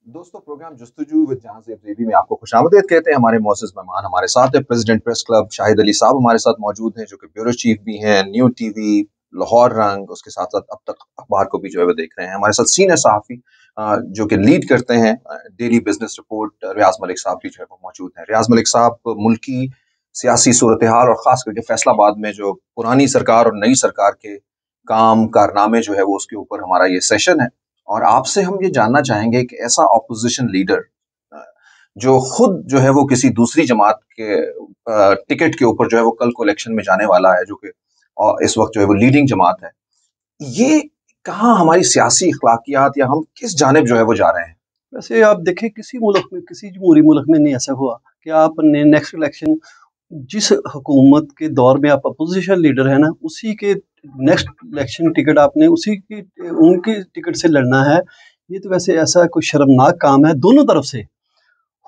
दोस्तों, programme जुस्तजू with जहां से अफरीदी में आपको खुशामदीद कहते हैं। हमारे मोअज़्ज़ज़ मेहमान हमारे साथ है president press club Shahid Ali साहब हमारे साथ मौजूद हैं, जो कि ब्यूरो चीफ भी हैं न्यू टीवी, लाहौर रंग, उसके साथ साथ अब तक अखबार को भी जो है वो देख रहे हैं। हमारे साथ सीनियर सहाफ़ी जो कि लीड करते हैं डेली बिजनेस रिपोर्ट, रियाज मलिक साहब भी जो है वो मौजूद हैं। रियाज मलिक साहब मुल्की सियासी सूरत हाल और ख़ास करके फैसलाबाद में जो पुरानी सरकार और नई सरकार के काम कारनामे जो है वो उसके ऊपर हमारा ये सेशन है। और आपसे हम ये जानना चाहेंगे कि ऐसा ऑपोजिशन लीडर जो खुद जो है वो किसी दूसरी जमात के टिकट के ऊपर जो है वो कल को इलेक्शन में जाने वाला है, जो कि इस वक्त जो है वो लीडिंग जमात है, ये कहाँ हमारी सियासी अखलाकियात या हम किस जानिब जो है वो जा रहे हैं? वैसे आप देखें किसी मुल्क में, किसी जमहूरी मुल्क में नहीं ऐसा हुआ कि आपने नेक्स्ट इलेक्शन जिस हुकूमत के दौर में आप अपोजिशन लीडर है ना, उसी के नेक्स्ट इलेक्शन टिकट आपने उसी की उनके टिकट से लड़ना है। ये तो वैसे ऐसा कोई शर्मनाक काम है दोनों तरफ से,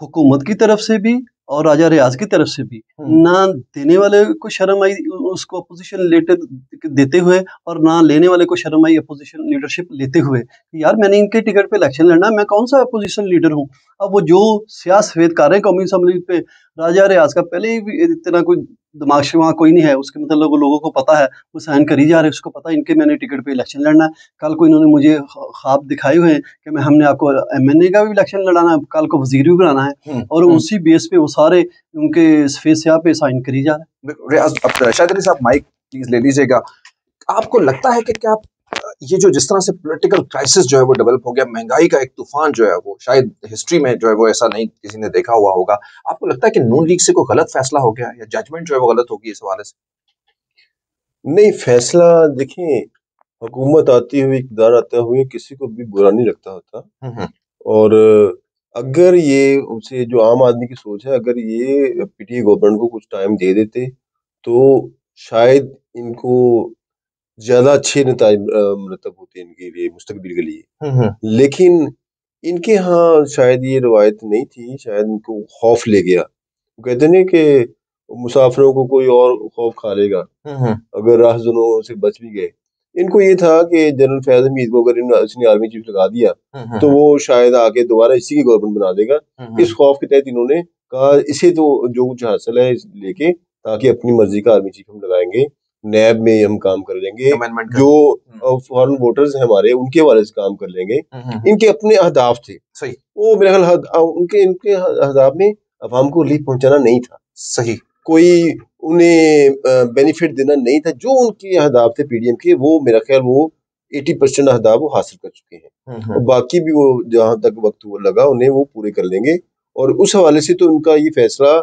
हुकूमत की तरफ से भी और राजा रियाज की तरफ से भी। ना देने वाले को शर्म आई उसको अपोजिशन लीडर देते हुए, और ना लेने वाले को शर्म आई अपोजिशन लीडरशिप लेते हुए। यार मैंने इनके टिकट पे इलेक्शन लड़ना, मैं कौन सा अपोजिशन लीडर हूँ। अब वो जो सियासत सफेद कर रहे हैं कौमी असम्बली पे, राजा रियाज का पहले ही इतना कोई दिमाग शिमाग कोई नहीं है उसके, मतलब वो लोगों को पता है, वो साइन कर ही जा रहे हैं, उसको पता है इनके मैंने टिकट पे इलेक्शन लड़ना है। कल को इन्होंने मुझे ख्वाब दिखाए हुए हैं कि मैं हमने आपको एमएनए का भी इलेक्शन लड़ाना है, कल को वजीर भी बनाना है, और उसी बेस पे वो सारे उनके सफेद स्याह पे साइन करी जा रहे हैं। रियाज, अब शाहिद अली साहब माइक प्लीज ले लीजिएगा। आपको लगता है कि क्या ये जो जिस तरह से पॉलिटिकल क्राइसिस जो है वो डेवलप हो गया, महंगाई का एक तूफान जो है वो शायद हिस्ट्री में जो है वो ऐसा नहीं किसी ने देखा हुआ होगा, आपको लगता है कि नून लीग से कोई गलत फैसला हो गया या जजमेंट जो है वो गलत होगी इस हवाले से? नहीं, फैसला देखिए, हुकूमत आती हुई, इक़्तिदार आते हुए किसी को भी बुरा नहीं लगता होता। और अगर ये उसे जो आम आदमी की सोच है, अगर ये पीटीआई गवर्नमेंट को कुछ टाइम दे देते तो शायद इनको ज्यादा अच्छे नताइज मुरतब होते इनके लिए, मुस्तकबिल के लिए। लेकिन इनके यहाँ शायद ये रवायत नहीं थी, शायद इनको खौफ ले गया। वो कहते नहीं कि मुसाफिरों को कोई और खौफ खा लेगा अगर राहज़नों से बच भी गए। इनको ये था कि जनरल फैज़ हमीद को अगर इसने आर्मी चीफ लगा दिया तो वो शायद आके दोबारा इसी की गवर्नमेंट बना देगा। इस खौफ के तहत इन्होंने कहा इसे तो जो कुछ हासिल है लेके, ताकि अपनी मर्जी का आर्मी चीफ हम लगाएंगे, नैब में हम काम कर लेंगे, जो फॉरेन वोटर्स हैं हमारे उनके हवाले से काम कर लेंगे। इनके अपने अहदाफ थे सही, वो मेरे ख्याल उनके इनके अहदाफ में अवाम को रिलीफ पहुंचाना नहीं था, सही, कोई उन्हें बेनिफिट देना नहीं था। जो उनके अहदाफ थे पीडीएम के, वो मेरा ख्याल वो 80% अहदाफ वो हासिल कर चुके हैं, और बाकी भी वो जहां तक वक्त वो लगा उन्हें वो पूरे कर लेंगे। और उस हवाले से तो उनका ये फैसला,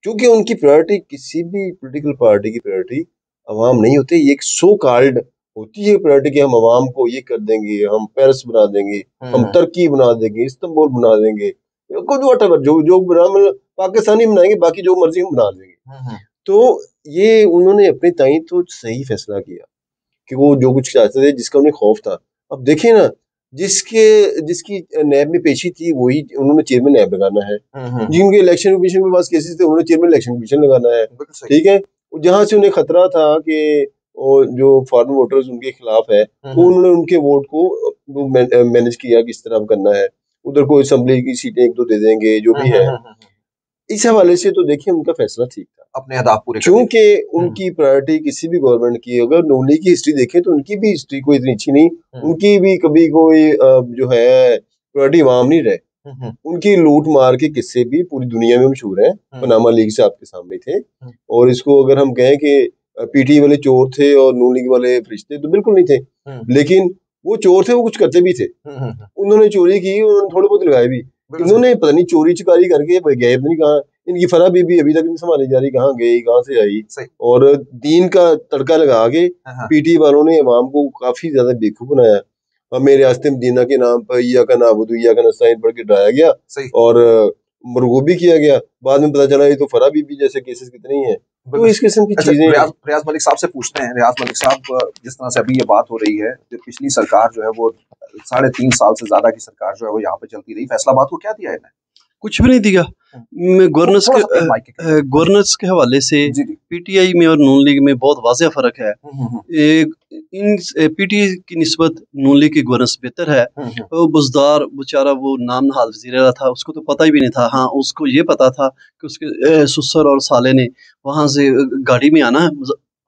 क्योंकि उनकी प्रायोरिटी किसी भी पॉलिटिकल पार्टी की प्रायोरिटी अवाम नहीं होती, ये एक सो कॉल्ड होती है प्रायोरिटी कि हम अवाम को ये कर देंगे, हम पेरिस बना देंगे, हम तुर्की बना देंगे, इस्तांबुल बना देंगे, कुछ व्हाटएवर जो जो बना, मतलब पाकिस्तानी बनाएंगे, बाकी जो मर्जी हम बना देंगे। तो ये उन्होंने अपने ताई तो सही फैसला किया कि वो जो कुछ चाहते थे, जिसका उन्हें खौफ था। अब देखें ना, जिसकी नैब में पेशी थी वही उन्होंने चेयरमैन नैब लगाना है, जिनके इलेक्शन कमीशन के पास केसेस थे उन्होंने चेयरमैन इलेक्शन कमीशन लगाना है, ठीक है। जहां से उन्हें खतरा था कि जो फॉरेन वोटर्स उनके खिलाफ है, उन्होंने उनके वोट को मैनेज किया किस तरह करना है। उधर कोई असेंबली की सीटें एक दो दे देंगे जो भी है। इस हवाले से तो देखिए उनका फैसला ठीक था, अपने अहदाफ पूरे क्योंकि उनकी प्रायोरिटी किसी भी गवर्नमेंट की, अगर नून लीग की हिस्ट्री देखें तो उनकी भी हिस्ट्री कोई इतनी अच्छी नहीं, उनकी भी कभी कोई जो है प्रायोरिटी अवाम नहीं रहे। उनकी लूट मार के किस्से भी पूरी दुनिया में मशहूर हैं, पनामा लीग से आपके सामने थे। और इसको अगर हम कहें कि पीटी वाले चोर थे और नून लीग वाले फरिश्ते, तो बिल्कुल नहीं थे। लेकिन वो चोर थे, वो कुछ करते भी थे। उन्होंने चोरी की, उन्होंने थोड़े बहुत लगाए भी। उन्होंने पता नहीं चोरी चकारी करके गए नहीं कहाँ। इनकी फरा बीबी अभी तक नहीं संभाली जा रही, कहाँ गई, कहाँ से आई। और दीन का तड़का लगा के पीटी वालों ने अवाम को काफी ज्यादा बेवकूफ बनाया। हमें रियासत मदीना के नाम पर इय्या का नाबुदु इय्या का नस्ताईन पढ़ के डराया गया और मरगूब भी किया गया। बाद में पता चला ये तो फरा बीबी जैसे केसेस कितने ही हैं। तो इस किस्म की चीजें। रियाज मलिक साहब से पूछते हैं। रियाज मलिक साहब, जिस तरह से अभी ये बात हो रही है, जो पिछली सरकार जो है वो 3.5 साल से ज्यादा की सरकार जो है वो यहाँ पे चलती रही, फैसलाबाद को क्या दिया है? कुछ भी नहीं दिया। गवर्नेंस थोड़ा सा अपने माइक के गवर्नेंस के हवाले से जी जी पीटीआई में और नून लीग में बहुत वाज़ेह फ़र्क है। इन पीटीआई की निस्बत नून लीग की गवर्नेंस बेहतर है। वो बुज़दार बेचारा वो नाम नहाद वज़ीर आला था, उसको तो पता ही भी नहीं था। हाँ, उसको ये पता था कि उसके ससुर और साले ने वहाँ से गाड़ी में आना है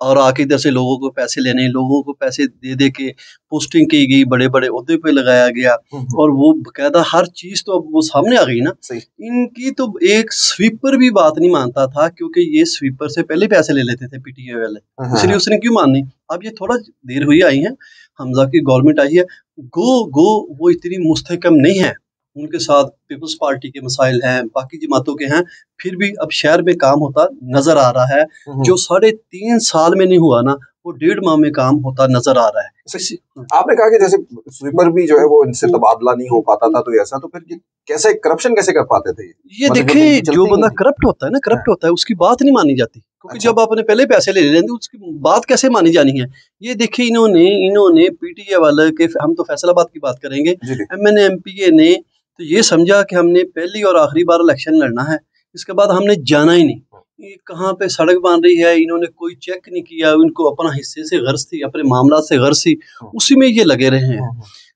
और आके इधर से लोगों को पैसे लेने, लोगों को पैसे दे के पोस्टिंग की गई, बड़े-बड़े ओहदे पे लगाया गया और वो बकायदा हर चीज़ तो अब वो सामने आ गई ना। सही इनकी तो एक स्वीपर भी बात नहीं मानता था, क्योंकि ये स्वीपर से पहले पैसे ले लेते थे पीटीआई वाले, इसलिए उसने क्यों माननी। अब ये थोड़ा देर हुई आई है, हमजा की गवर्नमेंट आई है, गो वो इतनी मुस्तहकम नहीं है। उनके साथ पीपल्स पार्टी के मसाइल हैं, बाकी जमातों के हैं, फिर भी अब शहर में काम होता नजर आ रहा है। जो 3.5 साल में नहीं हुआ ना, वो 1.5 माह में काम होता नजर आ रहा है। आपने कहा कि जैसे स्वीपर भी जो है वो इनसे तबादला नहीं हो पाता था, तो ऐसा तो फिर ये कैसे करप्शन कैसे कर पाते थे ये मतलब देखे इनकी चलती जो ही बंदा नहीं थी। करप्ट होता है ना, करप्ट होता है, उसकी बात नहीं मानी जाती, क्योंकि अच्छा जब आपने पहले पैसे ले लेते उसकी बात कैसे मानी जानी है। ये देखिए इन्होंने पीटीआई वाले के, हम तो फैसलाबाद की बात करेंगे, जी जी एमएनए एमपीए ने तो ये समझा कि हमने पहली और आखिरी बार इलेक्शन लड़ना है, इसके बाद हमने जाना ही नहीं। ये कहाँ पे सड़क बन रही है, इन्होंने कोई चेक नहीं किया, इनको अपना हिस्से से गर्ज थी, अपने मामला से गर्ज थी, उसी में ये लगे रहे हैं।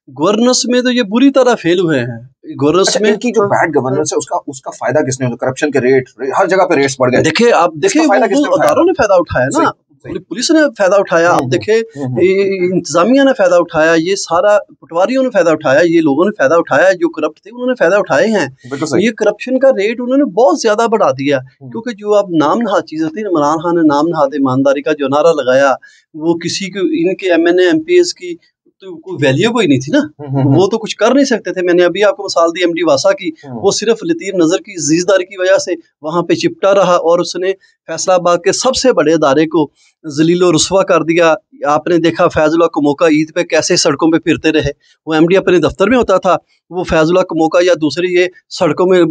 गवर्नेंस में तो ये बुरी तरह फेल हुए हैं। गवर्नेंस अच्छा में इनकी जो बैड गवर्नेंस है उसका उसका फायदा किसने उठाया? करप्शन के रेट हर जगह पे रेट्स बढ़ गए, देखिए, आप देखिए इसका फायदा किसने वो उठाया अदारों था? ने फायदा उठाया सही ना, सही पुलिस ने फायदा उठाया। आप देखे इंतजामिया ने फायदा उठाया, ये सारा पटवारियों ने फायदा उठाया, ये लोगों ने फायदा उठाया, जो करप्ट थे उन्होंने फायदा उठाए हैं। बिल्कुल सही ये करप्शन का रेट उन्होंने बहुत ज्यादा बढ़ा दिया, क्योंकि जो अब नाम नहाद चीज होती है, इमरान खान ने नाम नहाद ईमानदारी का जो नारा लगाया, वो किसी को इनके एमएनए एमपीएस की तो कोई वैल्यू कोई नहीं थी ना, वो तो कुछ कर नहीं सकते थे। मैंने अभी आपको मिसाल दी एमडी वासा की, वो सिर्फ लतीफ नजर की जीजदारी की वजह से वहां पे चिपटा रहा और उसने फैसलाबाद के सबसे बड़े अदारे को जलीलो रुस्वा कर दिया। आपने देखा फैजुल्लाह कमोका ईद पे कैसे सड़कों पे फिरते रहे, वो एमडी अपने दफ्तर में होता था, वो फैजुल्लाह कमोका या दूसरी ये सड़कों में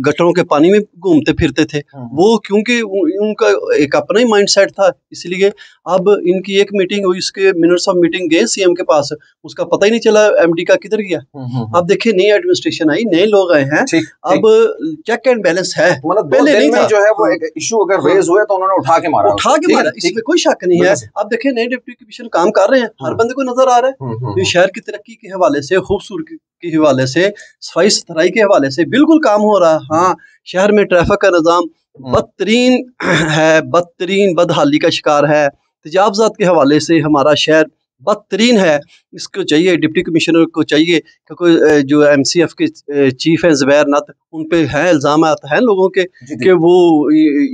गटरों के पानी में घूमते फिरते थे। वो क्योंकि उनका एक अपना ही माइंड सेट था, इसलिए अब इनकी एक मीटिंग हुई, इसके मिनट्स ऑफ मीटिंग गए सीएम के पास, उसका पता ही नहीं चला एमडी का किधर गया। अब देखिए नई एडमिनिस्ट्रेशन आई, नए लोग आए हैं, अब चेक एंड बैलेंस है, मतलब पहले नहीं था। जो है वो एक इशू अगर रेज हुए तो उन्होंने उठा के मारा, इसमें कोई शक नहीं है। अब देखिए नए डिप्टी कमिश्नर काम कर रहे हैं, हर बंदे को नजर आ रहा है, ये शहर की तरक्की के हवाले से, खूबसूरती के हवाले से, सफाई सुथराई के हवाले से बिल्कुल काम हो रहा है। हाँ, शहर में ट्रैफिक का निज़ाम बदतरीन है, बदतरीन बदहाली का शिकार है, तजावजात के हवाले से हमारा शहर बदतरीन है। इसको चाहिए, डिप्टी कमिश्नर को चाहिए कि कोई जो एमसीएफ के चीफ हैं ज़ुबैर नत, उन पे हैं इल्ज़ाम हैं लोगों के कि वो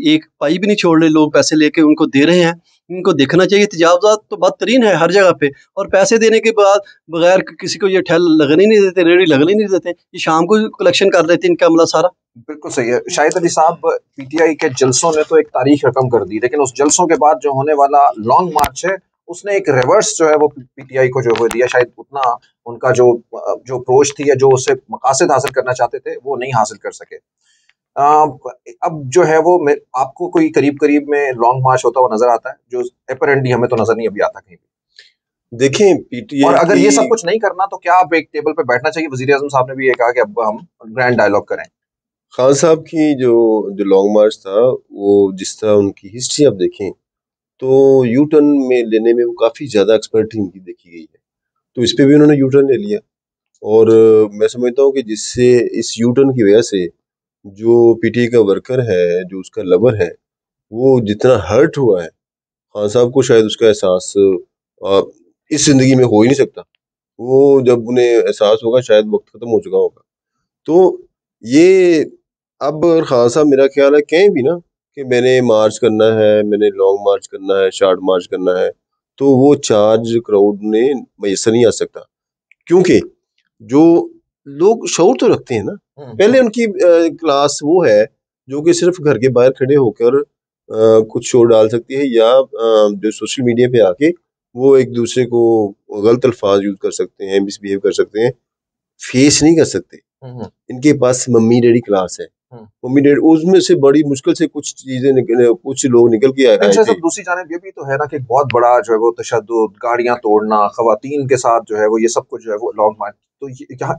एक पाई भी नहीं छोड़ रहे, लोग पैसे लेके उनको दे रहे हैं। इनको देखना चाहिए, तजावजात तो बदतरीन है हर जगह पे, और पैसे देने के बाद बगैर किसी को ये ठेल लगने नहीं देते, रेडी लगने नहीं देते, ये शाम को कलेक्शन कर देते इनका अमला सारा। बिल्कुल सही है। शाहिद अली साहब, पीटीआई के जलसों ने तो एक तारीख रकम कर दी, लेकिन उस जलसों के बाद जो होने वाला लॉन्ग मार्च है उसने एक रिवर्स जो है वो पीटीआई को जो है दिया। शायद उतना उनका जो जो अप्रोच थी या जो उससे मकासद हासिल करना चाहते थे वो नहीं हासिल कर सके। अब जो है वो आपको कोई करीब करीब में लॉन्ग मार्च होता हुआ नजर आता है? जो अपरेंटली हमें तो नजर नहीं अभी आता कहीं भी। देखें पीटीआई, और अगर ये सब कुछ नहीं करना तो क्या आप एक टेबल पे बैठना चाहिए? वजीर आजम साहब ने भी ये कहा कि अब हम ग्रैंड डायलॉग करें। खान साहब की जो जो लॉन्ग मार्च था, वो जिस तरह उनकी हिस्ट्री आप देखें तो यू टर्न में लेने में वो काफ़ी ज़्यादा एक्सपर्ट इनकी देखी गई है, तो इस पे भी उन्होंने यू टर्न ले लिया। और मैं समझता हूँ कि जिससे इस यू टर्न की वजह से जो पीटीआई का वर्कर है, जो उसका लवर है, वो जितना हर्ट हुआ है, खान साहब को शायद उसका एहसास इस ज़िंदगी में हो ही नहीं सकता। वो जब उन्हें एहसास होगा शायद वक्त ख़त्म हो चुका होगा। तो ये अब खान साहब मेरा ख्याल है कहीं भी ना कि मैंने मार्च करना है, मैंने लॉन्ग मार्च करना है, शॉर्ट मार्च करना है, तो वो चार्ज क्राउड ने मैसर नहीं आ सकता, क्योंकि जो लोग शऊर तो रखते हैं ना। पहले उनकी क्लास वो है जो कि सिर्फ घर के बाहर खड़े होकर कुछ शोर डाल सकती है, या जो सोशल मीडिया पे आके वो एक दूसरे को गलत अल्फाज यूज कर सकते हैं, मिसबिहेव कर सकते हैं, फेस नहीं कर सकते। इनके पास मम्मी डैडी क्लास है, मम्मी डैडी उसमें से बड़ी मुश्किल से कुछ चीजें कुछ लोग निकल के आए थे। दूसरी जानिब ये भी तो है ना कि बहुत बड़ा जो है वो तशद्दुद, गाड़ियां तोड़ना, खवातीन के साथ जो है वो, ये सब कुछ जो है वो लॉन्ग मार्च, तो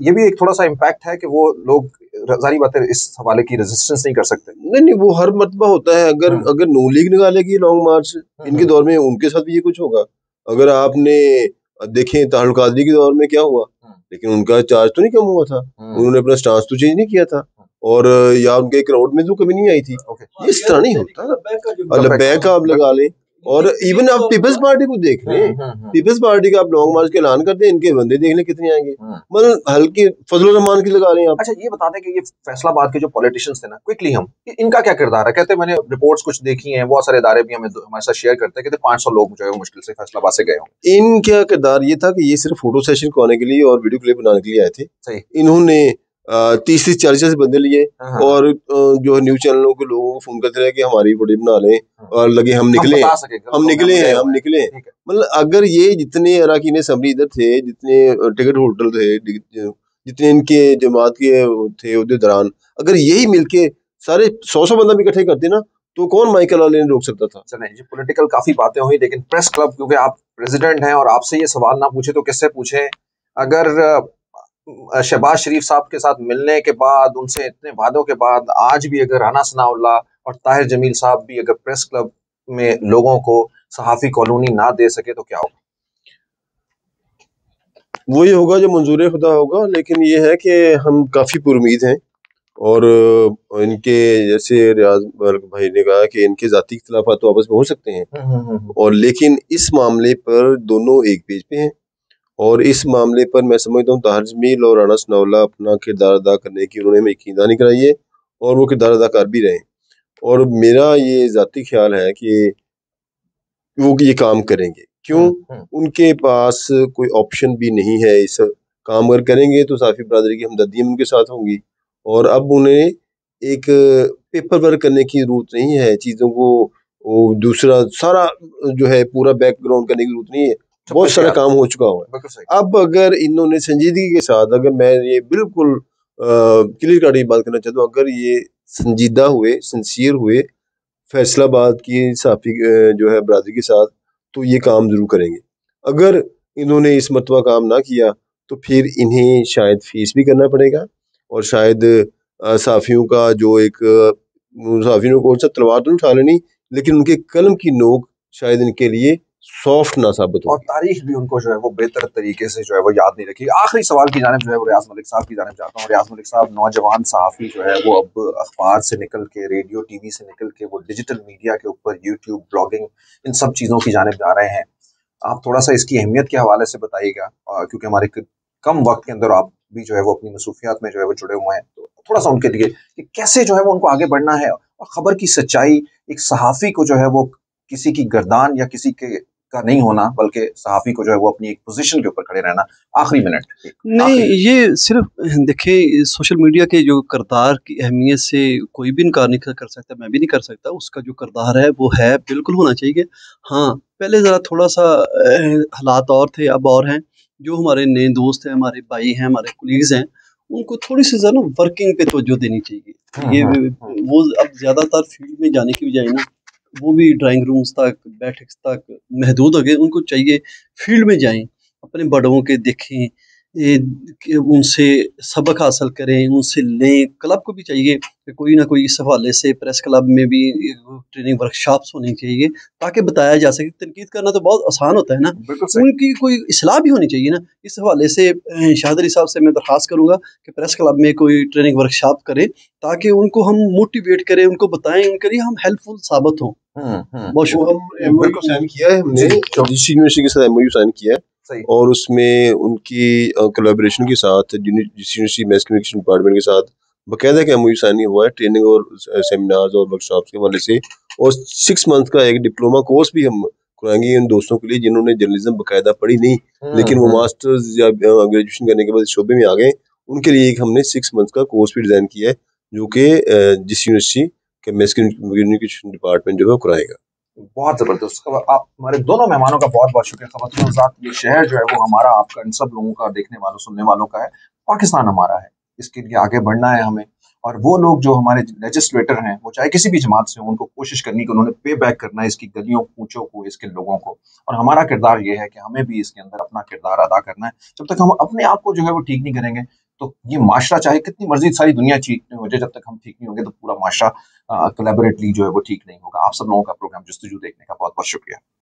ये भी एक थोड़ा सा इम्पैक्ट है कि वो लोग जारी बात है इस हवाले की रेजिस्टेंस नहीं कर सकते। नहीं नहीं, वो हर मर्तबा होता है। अगर अगर नून लीग निकालेगी लॉन्ग मार्च इनके दौर में, उनके साथ भी ये कुछ होगा। अगर आपने देखें तारुल कादरी के दौर में क्या हुआ, लेकिन उनका चार्ज तो नहीं कम हुआ था, उन्होंने अपना स्टांस तो चेंज नहीं किया था, और या उनके क्राउड में तो कभी नहीं आई थी। इस तरह नहीं होता। लब्बैक आप लगा लें, और इवन आप पीपल्स पार्टी को देख लें, पीपल्स पार्टी का आप लॉन्ग मार्च के ऐलान करते हैं, इनके बंदे देख लें कितने आएंगे। मतलब हल्की फजल रहमान की लगा लें आप। अच्छा ये बता दें कि ये फैसलाबाद के जो पॉलिटिशियंस थे ना, क्विकली हम इनका क्या किरदार है? कहते हैं, मैंने रिपोर्ट्स कुछ देखी हैं, बहुत सारे इदारे भी हमें हमारे साथ शेयर करते हैं, कहते 500 लोग जो है वो मुश्किल से फैसलाबाद से गए होंगे। इनका किरदार ये था कि ये सिर्फ फोटो सेशन को आने के लिए और वीडियो क्लिप बनाने के लिए आए थे। सही। इन्होंने 30-40 बंदे लिए, और जो न्यूज चैनलों के लोगों को फोन करते रहे कि हमारी वीडियो बना लें, और लगे हम निकले हम निकले। मतलब अगर ये जितने अरकान असम्बली इधर थे, जितने टिकट होल्डर थे, जितने इनके जमात के थे उहदेदारान, अगर यही मिलके सारे 100 बंदा भी इकट्ठे करते ना, तो कौन माइकल आले ने रोक सकता था? नहीं जी, पॉलिटिकल काफी बातें हुई, लेकिन प्रेस क्लब, क्योंकि आप प्रेसिडेंट हैं और आपसे ये सवाल ना पूछे तो किससे पूछे? अगर शहबाज शरीफ साहब के साथ मिलने के बाद, उनसे इतने वादों के बाद, आज भी अगर राना सनाउल्लाह और ताहिर जमील साहब भी अगर प्रेस क्लब में लोगों को सहाफी कॉलोनी ना दे सके तो क्या होगा? वही होगा जो मंजूर खुदा होगा। लेकिन ये है कि हम काफी पुरुमीद हैं, और इनके जैसे रियाज भाई ने कहा कि इनके जाती इख्तिलाफात तो आपस में हो सकते हैं, और लेकिन इस मामले पर दोनों एक पेज पे हैं। और इस मामले पर मैं समझता हूँ ताहिर जमील और राना सनाउल्लाह अपना किरदार अदा करने की उन्होंने हमें यकीनदानी कराई है, और वो किरदार अदा कर भी रहे हैं। और मेरा ये जाती ख्याल है कि वो ये काम करेंगे। क्यों? उनके पास कोई ऑप्शन भी नहीं है। इस काम अगर करेंगे तो साफी बरादरी की हमदर्दियाँ उनके साथ होंगी, और अब उन्हें एक पेपर वर्क करने की जरूरत नहीं है, चीज़ों को वो दूसरा सारा जो है पूरा बैकग्राउंड करने की जरूरत नहीं है, बहुत सारा काम हो चुका हुआ है। अब अगर इन्होंने संजीदगी के साथ, अगर मैं ये बिल्कुल क्लियर कट बात करना चाहता हूँ, अगर ये संजीदा हुए, सिंसियर हुए फैसलाबाद की साफी जो है बरादरी के साथ, तो ये काम जरूर करेंगे। अगर इन्होंने इस मरतबा काम ना किया तो फिर इन्हें शायद फीस भी करना पड़ेगा, और शायद साफियों का जो एक साफियों को तलवार तो उठा लेनी, लेकिन उनके कलम की नोक शायद इनके लिए सॉफ्ट ना साबित हो, और तारीख भी उनको जो है वो बेहतर तरीके से जो है वो याद नहीं रखी। आखिरी सवाल की जानिब जो है वो रियाज मलिक साहब की जानिब जाता हूँ। रियाज मलिक साहब नौजवान सहाफ़ी जो है वो अब अखबार से निकल के, रेडियो टीवी से निकल के, वो डिजिटल मीडिया के ऊपर यूट्यूब, ब्लॉगिंग, इन सब चीज़ों की जानिब जा रहे हैं। आप थोड़ा सा इसकी अहमियत के हवाले से बताइएगा, क्योंकि हमारे कम वक्त के अंदर आप भी जो है वो अपनी मसरूफियात में जो है वो जुड़े हुए हैं, तो थोड़ा सा उनके लिए कि कैसे जो है वो उनको आगे बढ़ना है, और खबर की सच्चाई, एक सहाफ़ी को जो है वो किसी की गर्दान या किसी के का नहीं होना, बल्कि सहाफ़ी को जो है वो अपनी एक पोजीशन के ऊपर खड़े रहना। आखिरी मिनट नहीं, ये सिर्फ देखिए सोशल मीडिया के जो किरदार की अहमियत से कोई भी इनकार नहीं कर सकता, मैं भी नहीं कर सकता। उसका जो किरदार है वो है, बिल्कुल होना चाहिए। हाँ, पहले ज़रा थोड़ा सा हालात और थे, अब और हैं। जो हमारे नए दोस्त हैं, हमारे भाई हैं, हमारे कुलीग्स हैं, उनको थोड़ी सी ज़रा वर्किंग पे तवज्जो देनी चाहिए। ये वो अब ज़्यादातर फील्ड में जाने की बजाय ना, वो भी ड्राइंग रूम्स तक, बैठक तक महदूद हो गए। उनको चाहिए फील्ड में जाएं, अपने बड़ों के देखें, कि उनसे सबक हासिल करें, उनसे लें। क्लब को भी चाहिए कि कोई ना कोई इस हवाले से प्रेस क्लब में भी ट्रेनिंग वर्कशॉप्स होनी चाहिए, ताकि बताया जा सके। तनकीद करना तो बहुत आसान होता है ना, उनकी कोई इस्लाह भी होनी चाहिए ना। इस हवाले से शाहिद अली साहब से मैं दरख्वास्त करूँगा कि प्रेस क्लब में कोई ट्रेनिंग वर्कशॉप करें, ताकि उनको हम मोटिवेट करें, उनको बताएं, उनके लिए हम हेल्पफुल साबित हों। बहुत शुक्रिया। एमओयू साइन किया है हमने, जिस यूनिवर्सिटी के साथ एमओयू साइन किया है, और उसमें उनकी कोलैबोरेशन के साथ यूनिवर्सिटी मैस कम्युनिकेशन डिपार्टमेंट के साथ बाकायदा का एमओयू साइन हुआ है, ट्रेनिंग और सेमिनार्स और वर्कशॉप्स के हवाले से। और 6 मंथ का एक डिप्लोमा कोर्स भी हम कराएंगे उन दोस्तों के लिए जिन्होंने जर्नलिज्म बाकायदा पढ़ी नहीं, लेकिन वो मास्टर्स या ग्रेजुएशन करने के बाद शोबे में आ गए। उनके लिए एक हमने 6 मंथ का कोर्स भी डिज़ाइन किया है, जो कि जिस यूनिवर्सिटी के मैस कम्युनिकेशन डिपार्टमेंट जो है कराएगा। बहुत जबरदस्त। आप हमारे दोनों मेहमानों का बहुत बहुत शुक्रिया। ख़वातीन और हज़रात, ये शहर जो है वो हमारा, आपका, इन सब लोगों का, देखने वालों, सुनने वालों का है। पाकिस्तान हमारा है, इसके लिए आगे बढ़ना है हमें। और वो लोग जो हमारे लेजिस्लेटर हैं, वो चाहे किसी भी जमात से हो, उनको कोशिश करनी कि उन्होंने पे बैक करना है इसकी गलियों कूचों को, इसके लोगों को। और हमारा किरदार ये है कि हमें भी इसके अंदर अपना किरदार अदा करना है। जब तक हम अपने आप को जो है वो ठीक नहीं करेंगे, तो ये माशरा चाहे कितनी मर्जी सारी दुनिया ठीक नहीं हो जाए, जब तक हम ठीक नहीं होंगे तो पूरा माशरा कोलैबोरेटली जो है वो ठीक नहीं होगा। आप सब लोगों का प्रोग्राम जस्तजू देखने का बहुत बहुत शुक्रिया।